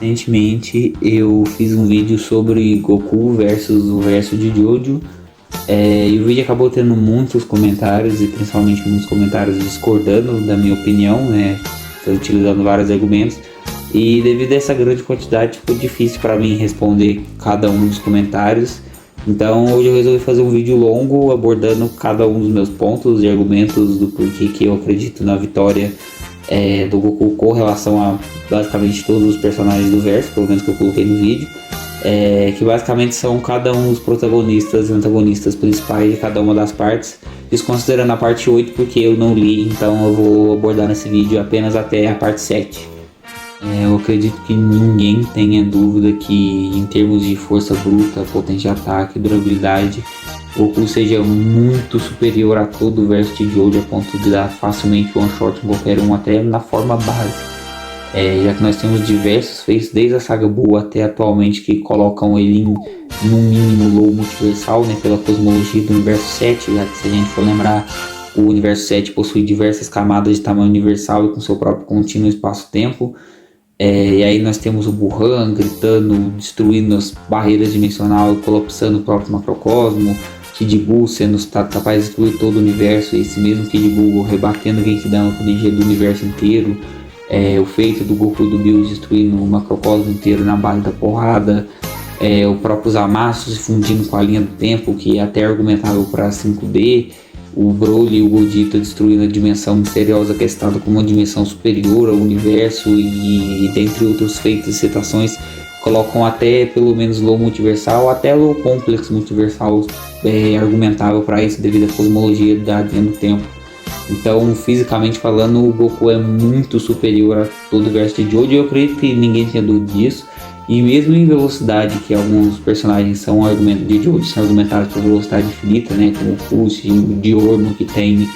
Recentemente eu fiz um vídeo sobre Goku versus o verso de Jojo, e o vídeo acabou tendo muitos comentários e principalmente muitos comentários discordando da minha opinião, né, utilizando vários argumentos, e devido a essa grande quantidade ficou difícil para mim responder cada um dos comentários. Então hoje eu resolvi fazer um vídeo longo abordando cada um dos meus pontos e argumentos do porquê que eu acredito na vitória do Goku com relação a basicamente todos os personagens do verso, pelo menos que eu coloquei no vídeo, que basicamente são cada um dos protagonistas e antagonistas principais de cada uma das partes, desconsiderando a parte 8 porque eu não li, então eu vou abordar nesse vídeo apenas até a parte 7. Eu acredito que ninguém tenha dúvida que em termos de força bruta, potência de ataque, durabilidade, Goku seja muito superior a todo o verso de Jojo a ponto de dar facilmente one shot em qualquer um, até na forma base. Já que nós temos diversos feitos desde a saga Buu até atualmente que colocam ele no mínimo low multiversal, né, pela cosmologia do universo 7, já que se a gente for lembrar, o universo 7 possui diversas camadas de tamanho universal e com seu próprio contínuo espaço-tempo. E aí nós temos o Burhan gritando, destruindo as barreiras dimensionais, colapsando o próprio macrocosmo, Kid Buu sendo capaz de destruir todo o universo, e esse mesmo Kid Buu rebatendo o Genkidama com energia do universo inteiro, o feito do Goku e do Bills destruindo o macrocosmo inteiro na base da porrada, o próprio Zamasu se fundindo com a linha do tempo, que é até argumentável para 5D, o Broly e o Gogeta destruindo a dimensão misteriosa que é citada como uma dimensão superior ao universo, e dentre outros feitos e citações colocam até pelo menos low multiversal, até low complex multiversal argumentável para isso devido à cosmologia da linha do tempo. Então, fisicamente falando, o Goku é muito superior a todo o verso de Jojo, eu acredito que ninguém tenha dúvida disso. E mesmo em velocidade, que alguns personagens são argumentos de Jojo, são argumentados por velocidade infinita, né, como o Pulse, o Diorno, que tem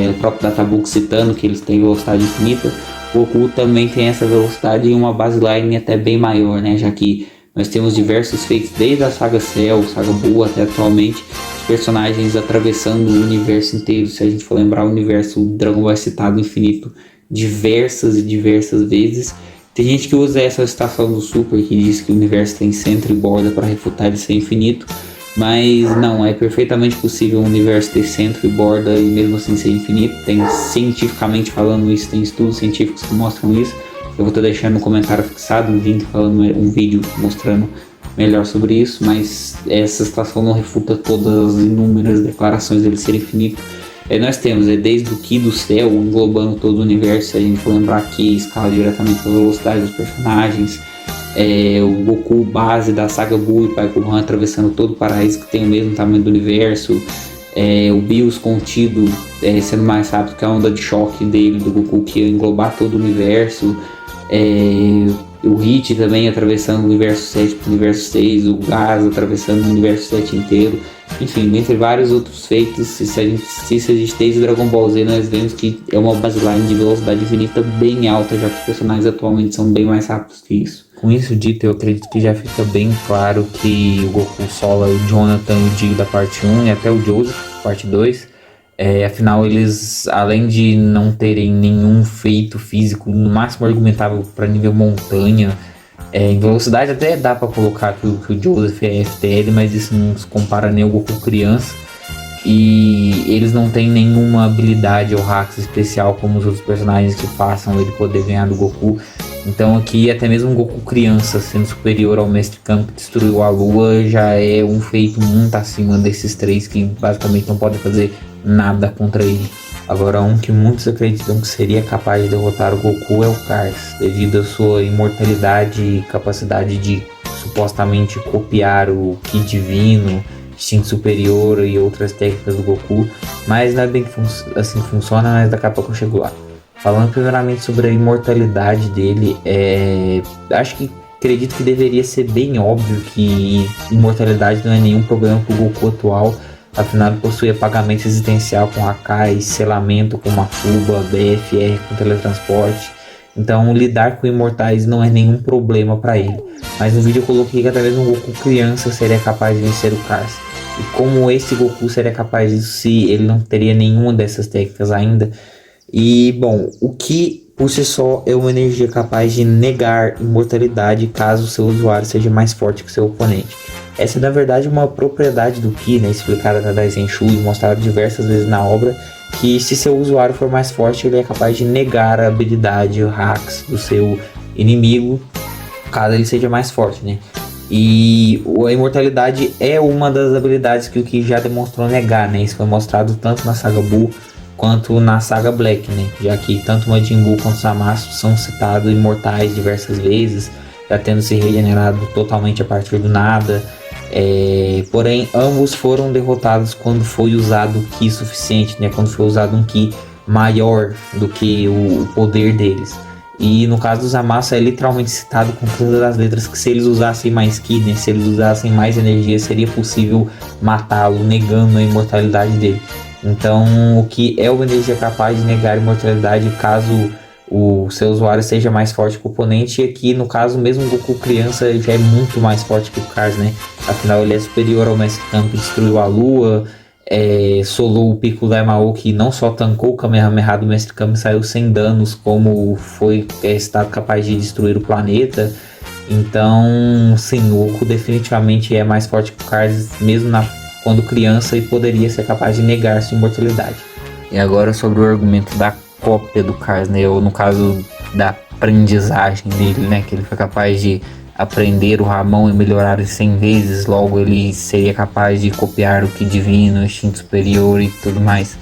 o próprio Databuk citando que eles têm velocidade infinita, o Goku também tem essa velocidade em uma baseline até bem maior, né, já que nós temos diversos feitos desde a saga Cell, saga Buu até atualmente, os personagens atravessando o universo inteiro. Se a gente for lembrar, o universo Dragon Ball é citado infinito diversas e diversas vezes. Tem gente que usa essa citação do Super, que diz que o universo tem centro e borda para refutar ele ser infinito, mas não, é perfeitamente possível um universo ter centro e borda e mesmo assim ser infinito. Tem cientificamente falando isso, tem estudos científicos que mostram isso. Eu vou estar deixando no comentário fixado um link falando, um vídeo mostrando melhor sobre isso, mas essa citação não refuta todas as inúmeras declarações dele ser infinito. Nós temos desde o Ki do céu, englobando todo o universo, se a gente for lembrar que escala diretamente a velocidade dos personagens, o Goku base da saga Buu e Pai Gohan atravessando todo o paraíso que tem o mesmo tamanho do universo, o Bills contido sendo mais rápido que a onda de choque dele, do Goku, que ia englobar todo o universo, o Hit também atravessando o universo 7 para o universo 6, o Gás atravessando o universo 7 inteiro, enfim, entre vários outros feitos. Se a gente desde Dragon Ball Z, nós vemos que é uma baseline de velocidade infinita bem alta, já que os personagens atualmente são bem mais rápidos que isso. Com isso dito, eu acredito que já fica bem claro que o Goku sola o Jonathan e o Dio da parte 1 e até o Joseph, parte 2. Afinal, eles, além de não terem nenhum feito físico, no máximo argumentável para nível montanha, em velocidade até dá para colocar que o Joseph é FTL, mas isso não se compara nem ao Goku criança. E eles não têm nenhuma habilidade ou hacks especial como os outros personagens que façam ele poder ganhar do Goku. Então aqui até mesmo o Goku criança sendo superior ao Mestre Kami que destruiu a Lua já é um feito muito acima desses três que basicamente não podem fazer nada contra ele. Agora, um que muitos acreditam que seria capaz de derrotar o Goku é o Cars, devido à sua imortalidade e capacidade de supostamente copiar o Ki Divino, Instinto Superior e outras técnicas do Goku, mas não é bem que assim funciona, mas daqui a pouco eu chego lá. Falando primeiramente sobre a imortalidade dele, acredito que deveria ser bem óbvio que imortalidade não é nenhum problema para o Goku atual. Afinal, ele possui apagamento existencial com Akai, selamento com Mafuba, BFR com teletransporte. Então, lidar com imortais não é nenhum problema para ele. Mas no vídeo eu coloquei que até mesmo um Goku criança seria capaz de vencer o Cars. E como esse Goku seria capaz disso se ele não teria nenhuma dessas técnicas ainda? E, bom, o que por si só é uma energia capaz de negar imortalidade caso seu usuário seja mais forte que seu oponente. Essa é na verdade uma propriedade do Ki, né, explicada na Daisenshu e mostrada diversas vezes na obra, que se seu usuário for mais forte, ele é capaz de negar a habilidade, o hacks do seu inimigo, caso ele seja mais forte, né? E a imortalidade é uma das habilidades que o Ki já demonstrou negar, né? Isso foi mostrado tanto na saga Buu quanto na saga Black, né? Já que tanto Majin Buu quanto Zamasu são citados imortais diversas vezes, já tendo se regenerado totalmente a partir do nada. Porém, ambos foram derrotados quando foi usado o Ki suficiente, né? Quando foi usado um Ki maior do que o poder deles. E no caso do Zamasu é literalmente citado com todas as letras que se eles usassem mais Ki, né? Se eles usassem mais energia, seria possível matá-lo, negando a imortalidade dele. Então, o Ki é uma energia capaz de negar a imortalidade caso o seu usuário seja mais forte que o oponente. E aqui, no caso, mesmo o Goku criança já é muito mais forte que o Cars, né? Afinal, ele é superior ao Mestre Kame, que destruiu a Lua, solou o Piccolo Daimao, que não só tancou o Kamehameha do Mestre Kame, saiu sem danos, como foi estado capaz de destruir o planeta. Então, sim, o Goku definitivamente é mais forte que o Cars, mesmo quando criança, e poderia ser capaz de negar sua imortalidade. E agora sobre o argumento da cópia do Cars, né? Ou no caso da aprendizagem dele, né? Que ele foi capaz de aprender o Ramon e melhorar 100 vezes, logo ele seria capaz de copiar o Ki divino, o instinto superior e tudo mais.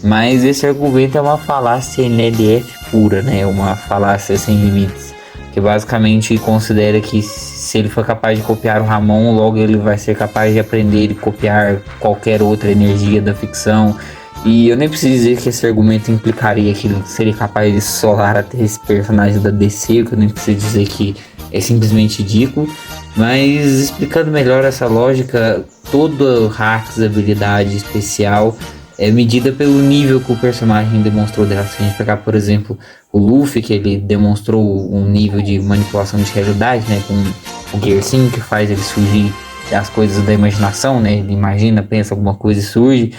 Mas esse argumento é uma falácia NLF pura, né? Uma falácia sem limites, que basicamente considera que se ele for capaz de copiar o Ramon, logo ele vai ser capaz de aprender e copiar qualquer outra energia da ficção. E eu nem preciso dizer que esse argumento implicaria que ele seria capaz de solar até esse personagem da DC, que eu nem preciso dizer que é simplesmente ridículo. Mas explicando melhor essa lógica, toda hacks, habilidade especial é medida pelo nível que o personagem demonstrou dela. Se a gente pegar, por exemplo, o Luffy, que ele demonstrou um nível de manipulação de realidade, né, com o Gear 5, que faz ele surgir as coisas da imaginação, né, ele imagina, pensa alguma coisa e surge,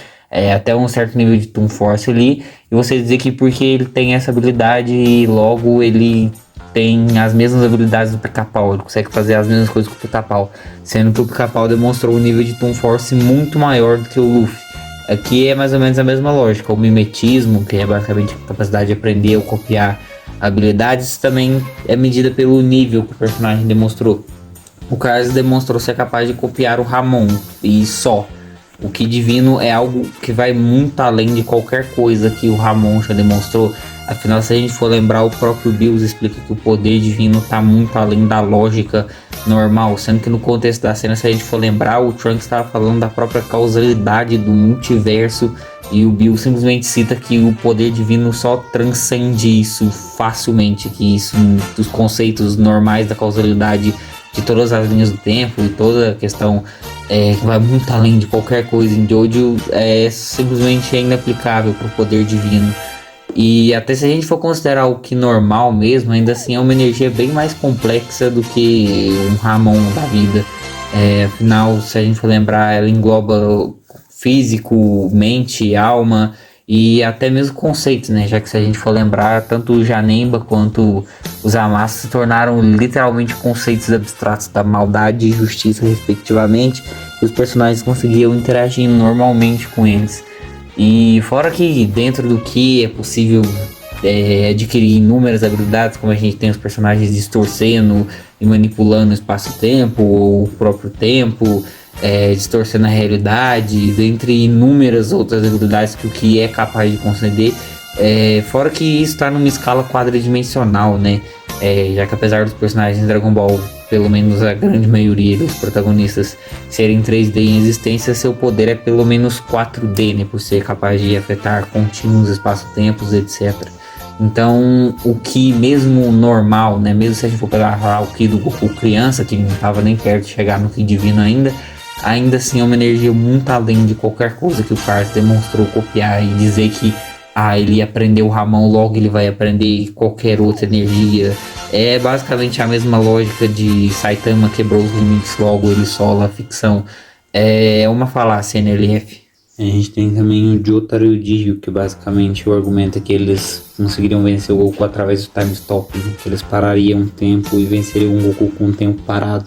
até um certo nível de Toon Force ali, e você dizer que porque ele tem essa habilidade, logo ele tem as mesmas habilidades do Pica-Pau, ele consegue fazer as mesmas coisas que o Pica-Pau, sendo que o Pica-Pau demonstrou um nível de Toon Force muito maior do que o Luffy. Aqui é mais ou menos a mesma lógica, o mimetismo, que é basicamente a capacidade de aprender ou copiar habilidades, também é medida pelo nível que o personagem demonstrou. O Cars demonstrou ser capaz de copiar o Ramon, e só. O Ki divino é algo que vai muito além de qualquer coisa que o Ramon já demonstrou. Afinal, se a gente for lembrar, o próprio Bills explica que o poder divino está muito além da lógica normal, sendo que no contexto da cena, se a gente for lembrar, o Trunks estava falando da própria causalidade do multiverso, e o Bill simplesmente cita que o poder divino só transcende isso facilmente, que isso, os conceitos normais da causalidade de todas as linhas do tempo e toda a questão que vai muito além de qualquer coisa em Jojo, simplesmente é inaplicável para o poder divino. E até se a gente for considerar o Ki normal mesmo, ainda assim é uma energia bem mais complexa do que um Ramon da vida. Afinal, se a gente for lembrar, ela engloba físico, mente, alma e até mesmo conceitos, né? Já que se a gente for lembrar, tanto o Janemba quanto os Zamasu se tornaram literalmente conceitos abstratos da maldade e justiça, respectivamente, e os personagens conseguiam interagir normalmente com eles. E fora que dentro do Ki é possível adquirir inúmeras habilidades, como a gente tem os personagens distorcendo e manipulando o espaço-tempo, ou o próprio tempo, distorcendo a realidade, dentre inúmeras outras habilidades que o Ki é capaz de conceder. Fora que isso está numa escala quadridimensional, né? Já que apesar dos personagens de Dragon Ball, pelo menos a grande maioria dos protagonistas, serem 3D em existência, seu poder é pelo menos 4D, né? Por ser capaz de afetar contínuos, espaço-tempos, etc. Então, o Ki mesmo normal, né? Mesmo se a gente for pegar o Ki do Goku criança, que não estava nem perto de chegar no Ki divino ainda assim é uma energia muito além de qualquer coisa que o Cars demonstrou copiar, e dizer que ele aprendeu o Ramon, logo ele vai aprender qualquer outra energia. É basicamente a mesma lógica de Saitama quebrou os limites, logo ele sola a ficção. É uma falácia NLF. A gente tem também o Jotaro e o Dio, que basicamente o argumento é que eles conseguiriam vencer o Goku através do time stop, né? Que eles parariam o tempo e venceriam o Goku com o tempo parado.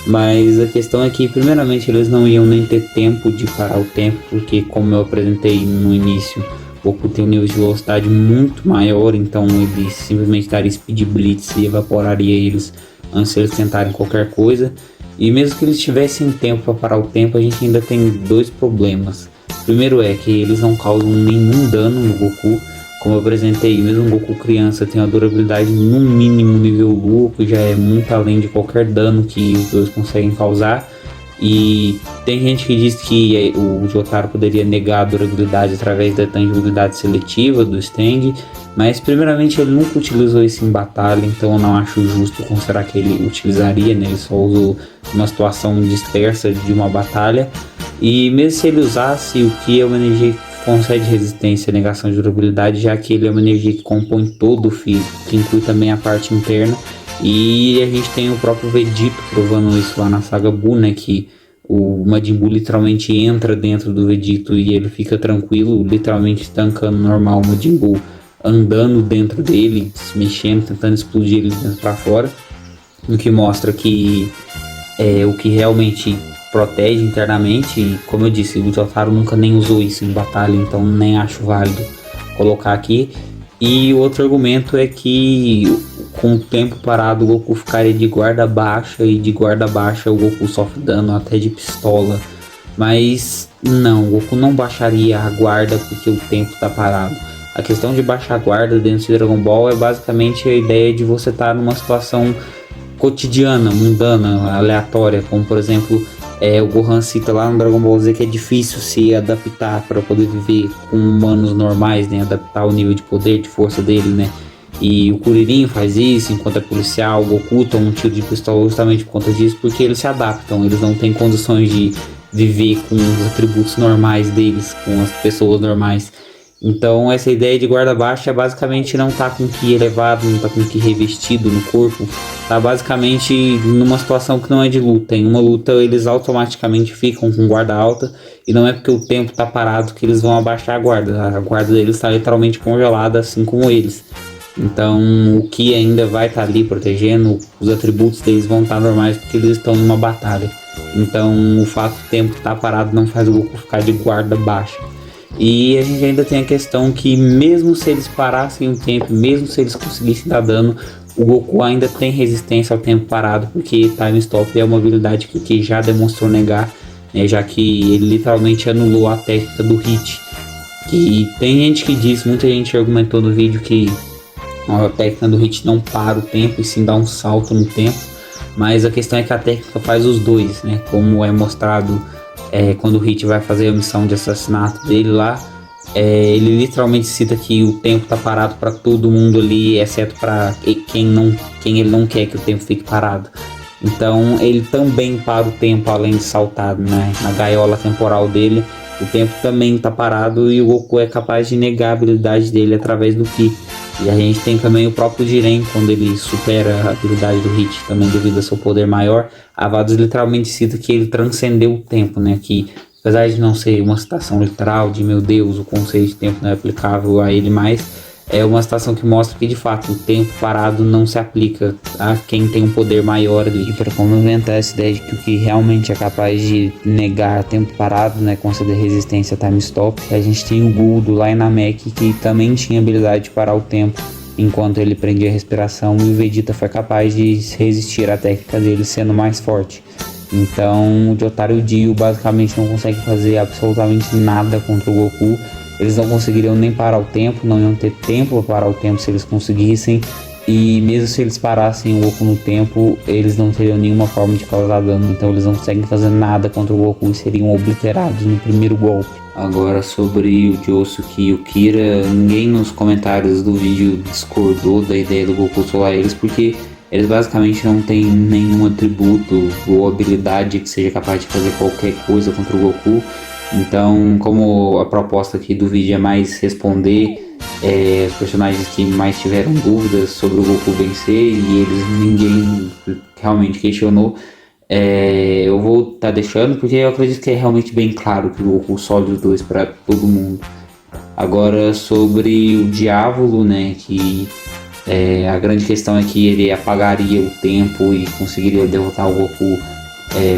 Mas a questão é que, primeiramente, eles não iam nem ter tempo de parar o tempo, porque, como eu apresentei no início, o Goku tem um nível de velocidade muito maior, então ele simplesmente daria Speed Blitz e evaporaria eles antes de eles tentarem qualquer coisa. E mesmo que eles tivessem tempo para parar o tempo, a gente ainda tem dois problemas. Primeiro é que eles não causam nenhum dano no Goku. Como eu apresentei, mesmo o Goku criança tem uma durabilidade no mínimo nível Lua, que já é muito além de qualquer dano que os dois conseguem causar. E tem gente que diz que o Jotaro poderia negar a durabilidade através da tangibilidade seletiva do Stand, mas primeiramente ele nunca utilizou isso em batalha, então eu não acho justo considerar que ele utilizaria, né? Ele só usou uma situação dispersa de uma batalha. E mesmo se ele usasse, o que é uma energia que concede resistência, negação de durabilidade, já que ele é uma energia que compõe todo o físico, que inclui também a parte interna. E a gente tem o próprio Vegeta provando isso lá na saga Buu, né, que o Majin Buu literalmente entra dentro do Vegeta e ele fica tranquilo, literalmente estancando normal o Majin Buu, andando dentro dele, se mexendo, tentando explodir ele de dentro para fora, o que mostra que é o que realmente protege internamente. E como eu disse, o Jotaro nunca nem usou isso em batalha, então nem acho válido colocar aqui. E o outro argumento é que com o tempo parado o Goku ficaria de guarda baixa, e de guarda baixa o Goku sofre dano até de pistola. Mas não, o Goku não baixaria a guarda porque o tempo está parado. A questão de baixar a guarda dentro de Dragon Ball é basicamente a ideia de você estar numa situação cotidiana, mundana, aleatória, como por exemplo o Gohan cita lá no Dragon Ball Z que é difícil se adaptar para poder viver com humanos normais, né? Adaptar o nível de poder, de força dele, né? E o Kuririn faz isso enquanto é policial, o Goku toma um tiro de pistola justamente por conta disso, porque eles se adaptam, eles não têm condições de viver com os atributos normais deles, com as pessoas normais. Então essa ideia de guarda baixa é basicamente não tá com o ki elevado, não tá com o ki revestido no corpo, tá basicamente numa situação que não é de luta. Em uma luta eles automaticamente ficam com guarda alta, e não é porque o tempo tá parado que eles vão abaixar a guarda deles está literalmente congelada, assim como eles. Então o ki ainda vai estar ali protegendo, os atributos deles vão estar normais porque eles estão em uma batalha. Então o fato do tempo estar parado não faz o Goku ficar de guarda baixa. E a gente ainda tem a questão que mesmo se eles parassem o tempo, mesmo se eles conseguissem dar dano, o Goku ainda tem resistência ao tempo parado, porque Time Stop é uma habilidade que o Ki já demonstrou negar, né, já que ele literalmente anulou a técnica do Hit. E tem gente que diz, muita gente argumentou no vídeo que a técnica do Hit não para o tempo e sim dá um salto no tempo, mas a questão é que a técnica faz os dois, né, como é mostrado quando o Hit vai fazer a missão de assassinato dele lá. Ele literalmente cita que o tempo tá parado para todo mundo ali, exceto para quem ele não quer que o tempo fique parado. Então ele também para o tempo, além de saltar, né, na gaiola temporal dele, o tempo também tá parado e o Goku é capaz de negar a habilidade dele através do Ki. E a gente tem também o próprio Jiren, quando ele supera a habilidade do Hit, também devido a seu poder maior. A Vados literalmente cita que ele transcendeu o tempo, né? Que apesar de não ser uma citação literal de meu Deus, o conceito de tempo não é aplicável a ele mais, é uma citação que mostra que de fato o tempo parado não se aplica a quem tem um poder maior ali. E para complementar essa ideia de que o que realmente é capaz de negar tempo parado, né, conceder resistência a time stop, a gente tem o Gul do Line Namek, que também tinha habilidade de parar o tempo enquanto ele prendia a respiração, e o Vegeta foi capaz de resistir à técnica dele sendo mais forte. Então o Jotaro e o Dio basicamente não conseguem fazer absolutamente nada contra o Goku. Eles não conseguiriam nem parar o tempo, não iam ter tempo para parar o tempo se eles conseguissem. E mesmo se eles parassem o Goku no tempo, eles não teriam nenhuma forma de causar dano. Então eles não conseguem fazer nada contra o Goku e seriam obliterados no primeiro golpe. Agora sobre o Josuke e o Kira, ninguém nos comentários do vídeo discordou da ideia do Goku solar eles, porque eles basicamente não têm nenhum atributo ou habilidade que seja capaz de fazer qualquer coisa contra o Goku. Então, como a proposta aqui do vídeo é mais responder os personagens que mais tiveram dúvidas sobre o Goku vencer, e ninguém realmente questionou, Eu vou estar deixando porque eu acredito que é realmente bem claro que o Goku solta os dois para todo mundo. Agora sobre o Diávolo, né, que a grande questão é que ele apagaria o tempo e conseguiria derrotar o Goku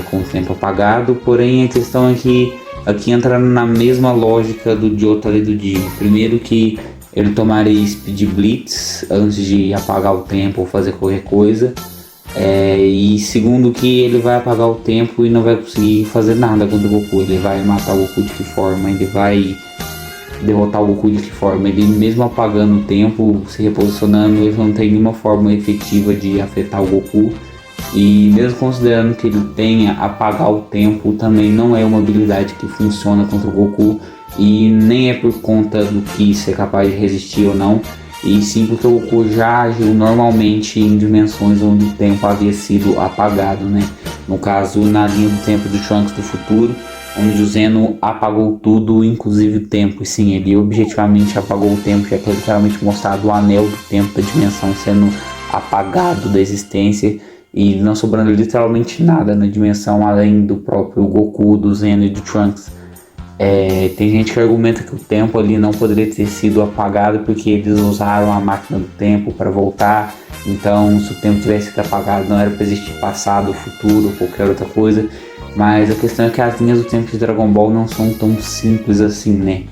com o tempo apagado, porém a questão é que aqui entra na mesma lógica do Jotaro e do Dio. Primeiro que ele tomaria Speed Blitz antes de apagar o tempo ou fazer qualquer coisa. E segundo que ele vai apagar o tempo e não vai conseguir fazer nada contra o Goku. Ele vai matar o Goku de que forma? Ele vai derrotar o Goku de que forma? Ele mesmo apagando o tempo, se reposicionando, ele não tem nenhuma forma efetiva de afetar o Goku. E mesmo considerando que ele tenha apagar o tempo, também não é uma habilidade que funciona contra o Goku. E nem é por conta do que ser capaz de resistir ou não, e sim porque o Goku já agiu normalmente em dimensões onde o tempo havia sido apagado, né? No caso, na linha do tempo do Trunks do futuro, onde o Zeno apagou tudo, inclusive o tempo. E sim, ele objetivamente apagou o tempo, já que é literalmente mostrado o anel do tempo da dimensão sendo apagado da existência e não sobrando literalmente nada na dimensão além do próprio Goku, do Zeno e do Trunks. Tem gente que argumenta que o tempo ali não poderia ter sido apagado porque eles usaram a máquina do tempo para voltar. Então, se o tempo tivesse sido apagado, não era para existir passado, futuro ou qualquer outra coisa. Mas a questão é que as linhas do tempo de Dragon Ball não são tão simples assim, né?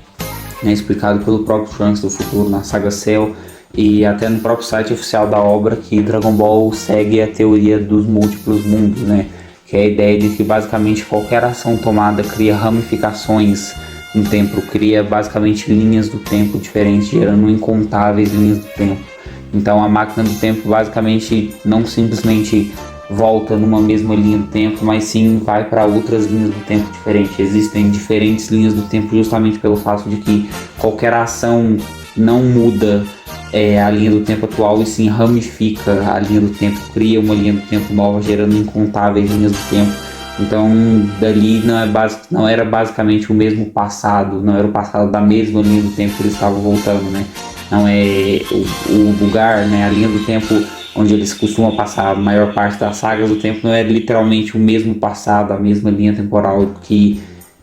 É explicado pelo próprio Trunks do futuro na saga Cell e até no próprio site oficial da obra que Dragon Ball segue a teoria dos múltiplos mundos, né? Que é a ideia de que basicamente qualquer ação tomada cria ramificações no tempo, cria basicamente linhas do tempo diferentes, gerando incontáveis linhas do tempo. Então a máquina do tempo basicamente não simplesmente volta numa mesma linha do tempo, mas sim vai para outras linhas do tempo diferentes. Existem diferentes linhas do tempo justamente pelo fato de que qualquer ação não muda a linha do tempo atual e sim ramifica a linha do tempo, cria uma linha do tempo nova, gerando incontáveis linhas do tempo. Então dali não era basicamente o mesmo passado, não era o passado da mesma linha do tempo que eles estavam voltando, né? Não é o lugar, né? A linha do tempo onde eles costumam passar a maior parte das sagas do tempo não é literalmente o mesmo passado, a mesma linha temporal que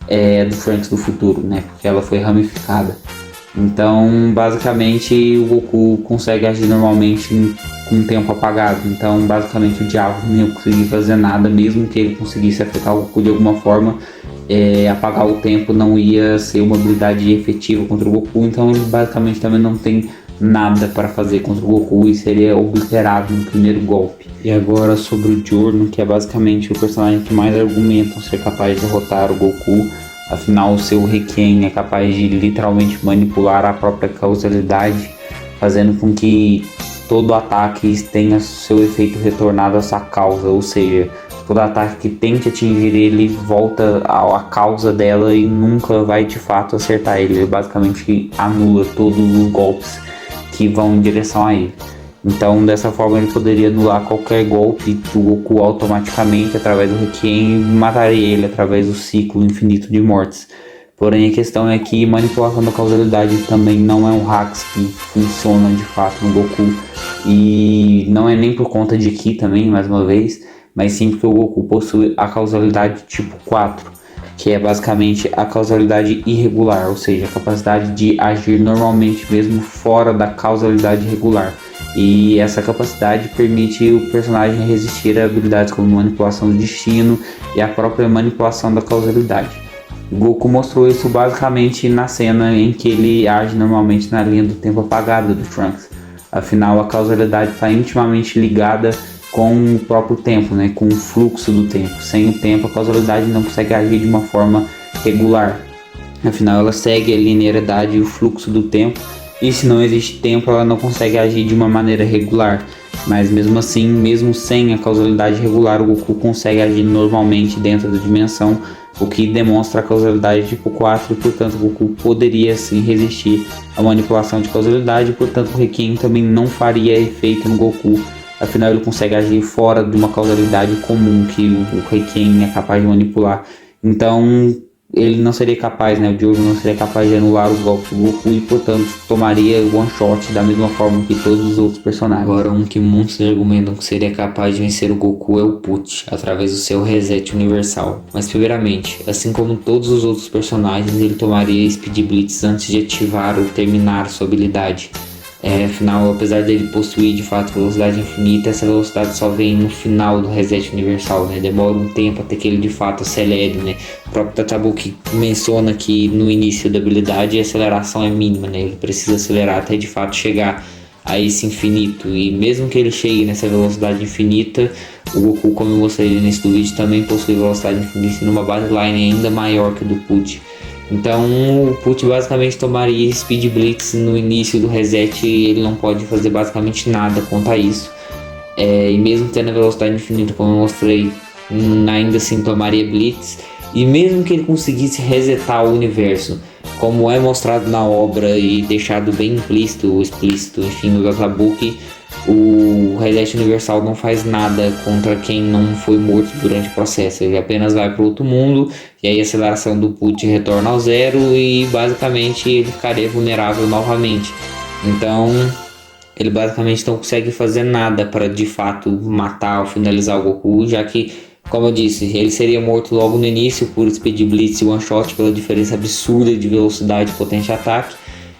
é do Trunks do futuro, né? Porque ela foi ramificada. Então, basicamente, o Goku consegue agir normalmente com o tempo apagado. Então, basicamente, o Diabo não ia conseguir fazer nada, mesmo que ele conseguisse afetar o Goku de alguma forma. Apagar o tempo não ia ser uma habilidade efetiva contra o Goku. Então, ele basicamente também não tem nada para fazer contra o Goku e seria obliterado no primeiro golpe. E agora sobre o Giorno, que é basicamente o personagem que mais argumentam ser capaz de derrotar o Goku. Afinal, o seu Requiem é capaz de literalmente manipular a própria causalidade, fazendo com que todo ataque tenha seu efeito retornado à sua causa, ou seja, todo ataque que tente atingir ele volta à causa dela e nunca vai de fato acertar ele. Ele basicamente anula todos os golpes que vão em direção a ele. Então, dessa forma, ele poderia anular qualquer golpe do Goku automaticamente através do Requiem e mataria ele através do ciclo infinito de mortes. Porém, a questão é que manipulação da causalidade também não é um hacks que funciona de fato no Goku. E não é nem por conta de Ki também, mais uma vez, mas sim porque o Goku possui a causalidade tipo 4, que é basicamente a causalidade irregular, ou seja, a capacidade de agir normalmente mesmo fora da causalidade regular. E essa capacidade permite o personagem resistir a habilidades como manipulação do destino e a própria manipulação da causalidade. O Goku mostrou isso basicamente na cena em que ele age normalmente na linha do tempo apagada do Trunks. Afinal, a causalidade está intimamente ligada com o próprio tempo, né? Com o fluxo do tempo. Sem o tempo, a causalidade não consegue agir de uma forma regular. Afinal, ela segue a linearidade e o fluxo do tempo. E se não existe tempo, ela não consegue agir de uma maneira regular. Mas mesmo assim, mesmo sem a causalidade regular, o Goku consegue agir normalmente dentro da dimensão, o que demonstra a causalidade tipo 4 e, portanto, o Goku poderia sim resistir à manipulação de causalidade, e, portanto, o Requiem também não faria efeito no Goku. Afinal, ele consegue agir fora de uma causalidade comum que o Requiem é capaz de manipular. Então, ele não seria capaz, né? O Jojo não seria capaz de anular os golpes do Goku e, portanto, tomaria one shot da mesma forma que todos os outros personagens. Agora, um que muitos argumentam que seria capaz de vencer o Goku é o Put, através do seu reset universal. Mas, primeiramente, assim como todos os outros personagens, ele tomaria Speed Blitz antes de ativar ou terminar sua habilidade. Afinal, apesar dele possuir de fato velocidade infinita, essa velocidade só vem no final do reset universal, né? Demora um tempo até que ele de fato acelere, né? O próprio Tatabuki menciona que no início da habilidade a aceleração é mínima, né? Ele precisa acelerar até de fato chegar a esse infinito, e mesmo que ele chegue nessa velocidade infinita, o Goku, como eu mostrei no início do vídeo, também possui velocidade infinita numa baseline ainda maior que a do Put. Então o Put basicamente tomaria Speed Blitz no início do reset e ele não pode fazer basicamente nada contra isso. E mesmo tendo a velocidade infinita, como eu mostrei, ainda assim tomaria Blitz. E mesmo que ele conseguisse resetar o universo, como é mostrado na obra e deixado bem explícito, enfim, no Databook, o reset universal não faz nada contra quem não foi morto durante o processo. Ele apenas vai para outro mundo e aí a aceleração do Put retorna ao zero e basicamente ele ficaria vulnerável novamente. Então ele basicamente não consegue fazer nada para de fato matar ou finalizar o Goku, já que, como eu disse, ele seria morto logo no início por Speed Blitz e One Shot pela diferença absurda de velocidade, potência e ataque.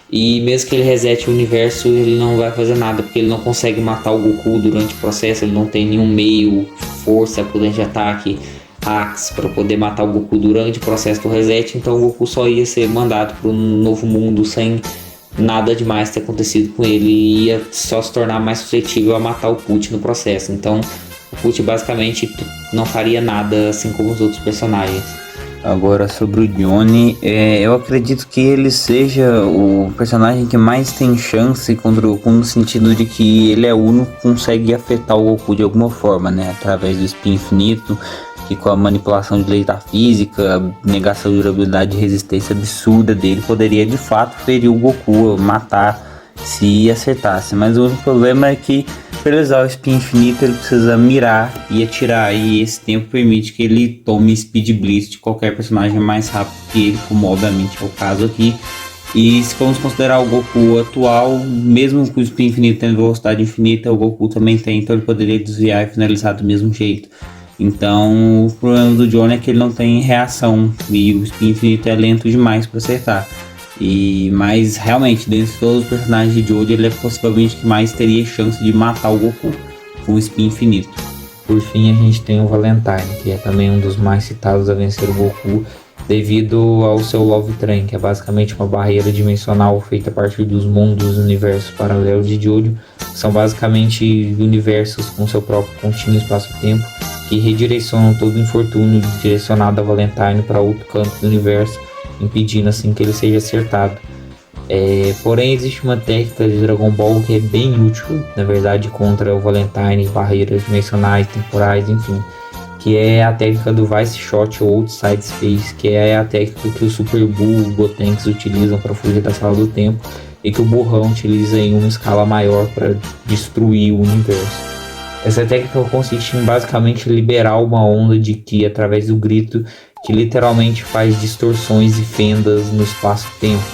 E mesmo que ele resete o universo, ele não vai fazer nada, porque ele não consegue matar o Goku durante o processo, ele não tem nenhum meio, força, poder de ataque, hacks para poder matar o Goku durante o processo do reset. Então o Goku só ia ser mandado para um novo mundo sem nada demais ter acontecido com ele, e ia só se tornar mais suscetível a matar o Put no processo. Então o Put basicamente não faria nada, assim como os outros personagens. Agora, sobre o Johnny, eu acredito que ele seja o personagem que mais tem chance contra o Goku, no sentido de que ele é o único que consegue afetar o Goku de alguma forma, né? Através do Spin Infinito, que com a manipulação de lei da física, a negação de durabilidade e resistência absurda dele, poderia de fato ferir o Goku, matar se acertasse. Mas o único problema é que, para ele usar o Spin Infinito, ele precisa mirar e atirar, e esse tempo permite que ele tome Speed Blitz de qualquer personagem mais rápido que ele, como obviamente é o caso aqui. E se formos considerar o Goku atual, mesmo com o Spin Infinito tendo velocidade infinita, o Goku também tem, então ele poderia desviar e finalizar do mesmo jeito. Então o problema do Johnny é que ele não tem reação e o Spin Infinito é lento demais para acertar. Mas realmente, dentre todos os personagens de Jojo, ele é possivelmente que mais teria chance de matar o Goku com o Spin Infinito. Por fim, a gente tem o Valentine, que é também um dos mais citados a vencer o Goku, devido ao seu Love Train, que é basicamente uma barreira dimensional feita a partir dos mundos e universos paralelos de Jojo, que são basicamente universos com seu próprio contínuo espaço-tempo, que redirecionam todo o infortúnio direcionado a Valentine para outro canto do universo, impedindo assim que ele seja acertado. Porém, existe uma técnica de Dragon Ball que é bem útil, na verdade, contra o Valentine, barreiras dimensionais, temporais, enfim, que é a técnica do Vice Shot ou Outside Space, que é a técnica que o Super Buu e o Gotenks utilizam para fugir da sala do tempo e que o Burrão utiliza em uma escala maior para destruir o universo. Essa técnica consiste em basicamente liberar uma onda de Ki através do grito, que literalmente faz distorções e fendas no espaço-tempo,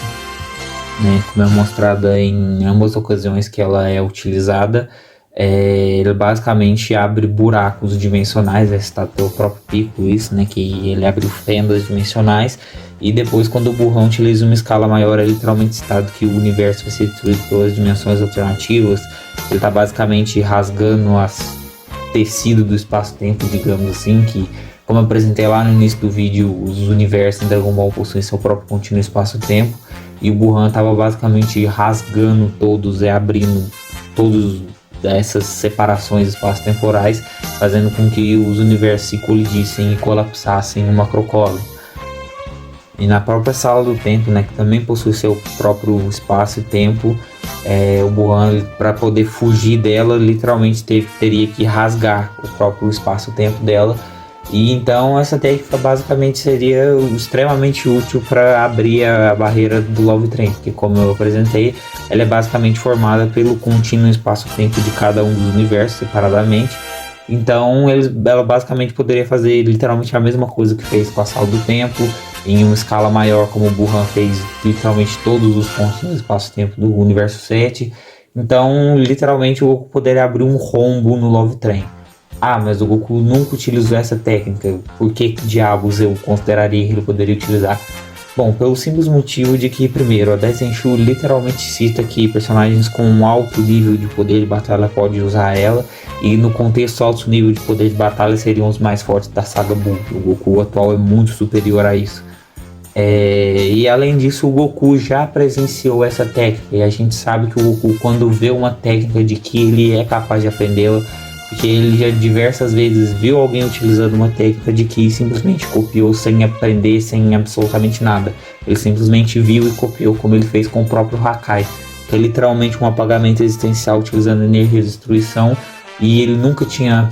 né? Como é mostrada em ambas ocasiões que ela é utilizada, ele basicamente abre buracos dimensionais, está o próprio Pico isso, né? Que ele abre fendas dimensionais, e depois, quando o Burrão utiliza uma escala maior, é literalmente citado que o universo vai ser destruído pelas dimensões alternativas. Ele está basicamente rasgando o tecido do espaço-tempo, digamos assim, que, como eu apresentei lá no início do vídeo, os universos em Dragon Ball possuem seu próprio contínuo espaço-tempo, e o Burhan estava basicamente rasgando todos, abrindo todas essas separações espaço-temporais, fazendo com que os universos se colidissem e colapsassem em uma crocólia. E na própria sala do tempo, né, que também possui seu próprio espaço e tempo, o Burhan, para poder fugir dela, literalmente teria que rasgar o próprio espaço-tempo dela. E então essa técnica basicamente seria extremamente útil para abrir a barreira do Love Train, porque, como eu apresentei, ela é basicamente formada pelo contínuo espaço-tempo de cada um dos universos separadamente, Então ela basicamente poderia fazer literalmente a mesma coisa que fez com a Sala do Tempo, em uma escala maior, como o Burhan fez literalmente todos os pontos no espaço-tempo do Universo 7. Então, literalmente, o Goku poderia abrir um rombo no Love Train. Ah, mas o Goku nunca utilizou essa técnica. Por que diabos eu consideraria que ele poderia utilizar? Bom, pelo simples motivo de que, primeiro, a Daisenshu literalmente cita que personagens com um alto nível de poder de batalha podem usar ela, e no contexto alto nível de poder de batalha seriam os mais fortes da saga Buu. O Goku atual é muito superior a isso. E além disso, o Goku já presenciou essa técnica, e a gente sabe que o Goku, quando vê uma técnica de que ele é capaz de aprendê-la, porque ele já diversas vezes viu alguém utilizando uma técnica de que simplesmente copiou sem aprender, sem absolutamente nada. Ele simplesmente viu e copiou, como ele fez com o próprio Hakai, que é literalmente um apagamento existencial utilizando energia de destruição, e ele nunca tinha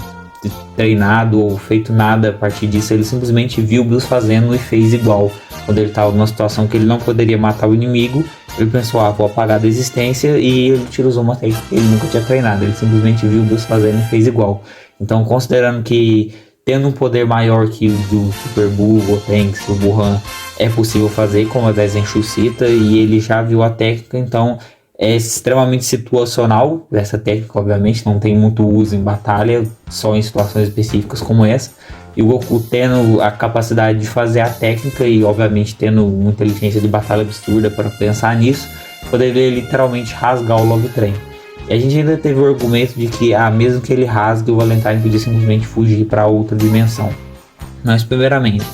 treinado ou feito nada a partir disso. Ele simplesmente viu o Bills fazendo e fez igual. Quando ele estava numa situação que ele não poderia matar o inimigo, ele pensou, vou apagar da existência, e ele utilizou uma técnica que ele nunca tinha treinado. Ele simplesmente viu o Bills fazendo e fez igual. Então, considerando que tendo um poder maior que o do Super Buu, Gotenks, o Burhan, é possível fazer, como a Daisenshu cita, e ele já viu a técnica, então é extremamente situacional. Essa técnica, obviamente, não tem muito uso em batalha, só em situações específicas como essa. E o Goku tendo a capacidade de fazer a técnica e, obviamente, tendo uma inteligência de batalha absurda para pensar nisso, poderia literalmente rasgar o Love Train. E a gente ainda teve o argumento de que, mesmo que ele rasgue, o Valentine podia simplesmente fugir para outra dimensão. Mas, primeiramente,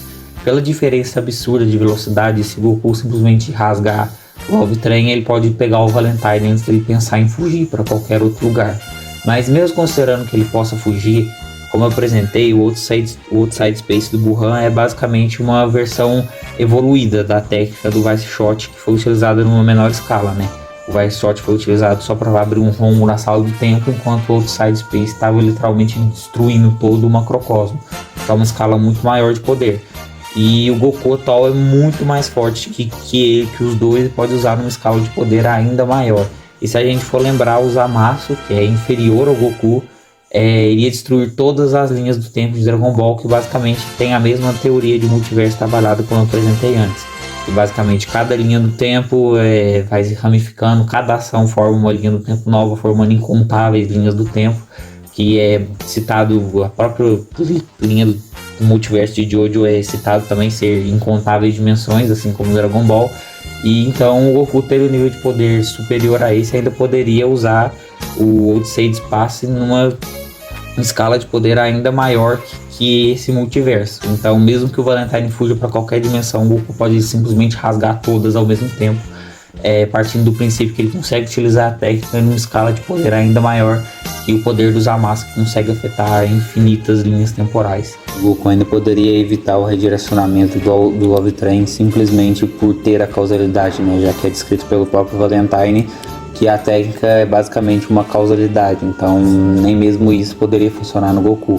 pela diferença absurda de velocidade, se o Goku simplesmente rasgar o Love Train, ele pode pegar o Valentine antes dele pensar em fugir para qualquer outro lugar. Mas mesmo considerando que ele possa fugir, como eu apresentei, o Outside Space do Burhan é basicamente uma versão evoluída da técnica do Vice Shot, que foi utilizada numa menor escala, né? O Vice Shot foi utilizado só para abrir um rombo na Sala do Tempo, enquanto o Outside Space estava literalmente destruindo todo o macrocosmo. É uma escala muito maior de poder. E o Goku atual é muito mais forte que os dois, e pode usar numa escala de poder ainda maior. E se a gente for lembrar, o Zamasu, que é inferior ao Goku, iria destruir todas as linhas do tempo de Dragon Ball, que basicamente tem a mesma teoria de multiverso trabalhada como eu apresentei antes. E basicamente cada linha do tempo vai se ramificando, cada ação forma uma linha do tempo nova, formando incontáveis linhas do tempo, que é citado, a própria linha do multiverso de Jojo é citado também ser incontáveis dimensões, assim como Dragon Ball. E então o Goku, tendo um nível de poder superior a esse, ainda poderia usar o Outside Space numa escala de poder ainda maior que esse multiverso. Então, mesmo que o Valentine fuja para qualquer dimensão, o Goku pode simplesmente rasgar todas ao mesmo tempo, partindo do princípio que ele consegue utilizar a técnica numa escala de poder ainda maior que o poder do Zamasu, que consegue afetar infinitas linhas temporais. O Goku ainda poderia evitar o redirecionamento do Love Train simplesmente por ter a causalidade, né? Já que é descrito pelo próprio Valentine que a técnica é basicamente uma causalidade, então nem mesmo isso poderia funcionar no Goku.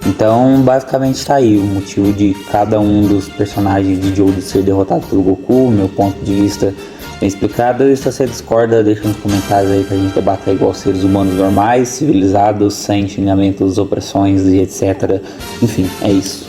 Então, basicamente tá aí o motivo de cada um dos personagens de Jojo ser derrotado pelo Goku, meu ponto de vista bem explicado. E se você discorda, deixa nos comentários aí pra gente debater igual seres humanos normais, civilizados, sem xingamentos, opressões e etc. Enfim, é isso.